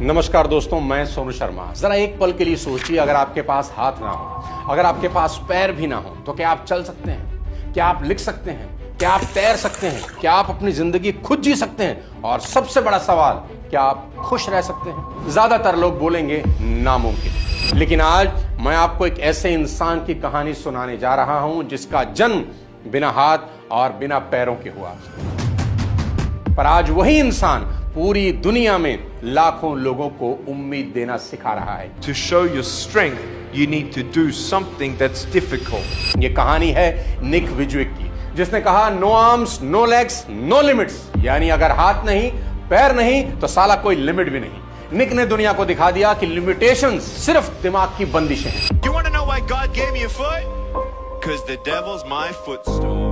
नमस्कार दोस्तों, मैं सोनू शर्मा। जरा एक पल के लिए सोचिए, अगर आपके पास हाथ ना हो, अगर आपके पास पैर भी ना हो, तो क्या आप चल सकते हैं? क्या आप लिख सकते हैं? क्या आप तैर सकते हैं? क्या आप अपनी जिंदगी खुद जी सकते हैं? और सबसे बड़ा सवाल, क्या आप खुश रह सकते हैं? ज्यादातर लोग बोलेंगे नामुमकिन। लेकिन आज मैं आपको एक ऐसे इंसान की कहानी सुनाने जा रहा हूं जिसका जन्म बिना हाथ और बिना पैरों के हुआ, पर आज वही इंसान पूरी दुनिया में लाखों लोगों को उम्मीद देना सिखा रहा है। To show your strength, you need to do something that's difficult. ये कहानी है निक विजुइक की, जिसने कहा no arms, no legs, no limits. यानी अगर हाथ नहीं, पैर नहीं, तो साला कोई लिमिट भी नहीं। निक ने दुनिया को दिखा दिया कि लिमिटेशंस सिर्फ दिमाग की बंदिशें हैं। You want to know why God gave me a foot? Because the devil's my footstool.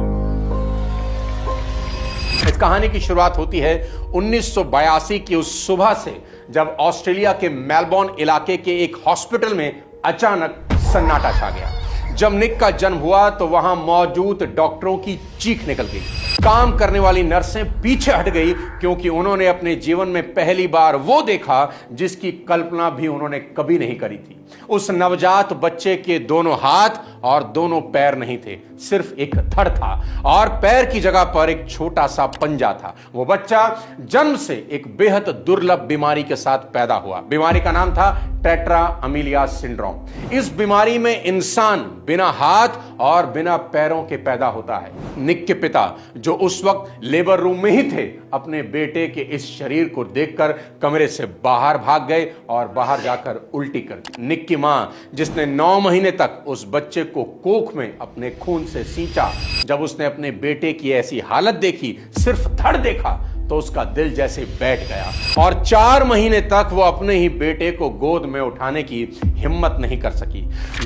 इस कहानी की शुरुआत होती है 1982 की उस सुबह से, जब ऑस्ट्रेलिया के मेलबोर्न इलाके के एक हॉस्पिटल में अचानक सन्नाटा छा गया। जब निक का जन्म हुआ तो वहां मौजूद डॉक्टरों की चीख निकल गई। काम करने वाली नर्सें पीछे हट गई, क्योंकि उन्होंने अपने जीवन में पहली बार वो देखा जिसकी कल्पना भी उन्होंने कभी नहीं करी थी। उस नवजात बच्चे के दोनों हाथ और दोनों पैर नहीं थे, सिर्फ एक धड़ था, और पैर की जगह पर एक छोटा सा पंजा था। वो बच्चा जन्म से एक बेहद दुर्लभ बीमारी के साथ पैदा हुआ। बीमारी का नाम था टेट्रा अमीलिया सिंड्रोम। इस बीमारी में इंसान बिना हाथ और बिना पैरों के पैदा होता है। निक के पिता, जो उस वक्त लेबर रूम में ही थे, अपने बेटे के इस शरीर को देखकर कमरे से बाहर भाग गए और बाहर जाकर उल्टी कर दी। निक की मां, जिसने 9 महीने तक उस बच्चे को कोख में अपने खून से सींचा, जब उसने अपने बेटे की ऐसी हालत देखी, सिर्फ धड़ देखा, तो उसका दिल जैसे बैठ गया और 4 महीने तक वो अपने ही बेटे को गोद में उठाने की हिम्मत नहीं कर सकी।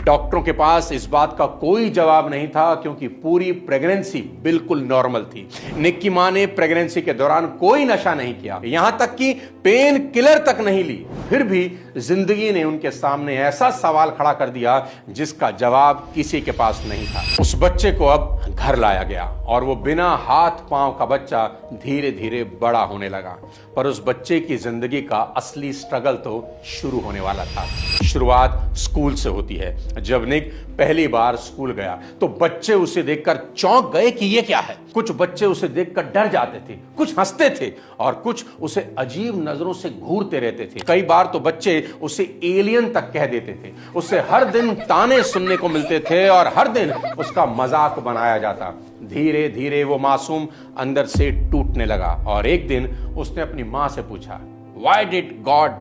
डॉक्टरों के पास इस बात का कोई जवाब नहीं था, क्योंकि पूरी प्रेगनेंसी बिल्कुल नॉर्मल थी। निक की मां ने प्रेगनेंसी के दौरान कोई नशा नहीं किया, यहां तक कि पेन किलर तक नहीं ली। फिर भी जिंदगी ने उनके सामने ऐसा सवाल खड़ा कर दिया जिसका जवाब किसी के पास नहीं था। उस बच्चे को अब घर लाया गया और वो बिना हाथ पांव का बच्चा धीरे धीरे बड़ा होने लगा। पर उस बच्चे की जिंदगी का असली स्ट्रगल तो शुरू होने वाला था। शुरुआत स्कूल से होती है। जब निक पहली बार स्कूल गया तो बच्चे उसे देखकर चौंक गए कि ये क्या है। कुछ बच्चे उसे देखकर डर जाते थे, कुछ हंसते थे और कुछ उसे अजीब नजरों से घूरते रहते थे। कई बार तो बच्चे उसे एलियन तक कह देते थे। उसे हर दिन ताने सुनने को मिलते थे और हर दिन उसका मजाक बनाया जाता। धीरे धीरे वो मासूम अंदर से टूटने लगा और एक दिन उसने अपनी मां से पूछा, Why did God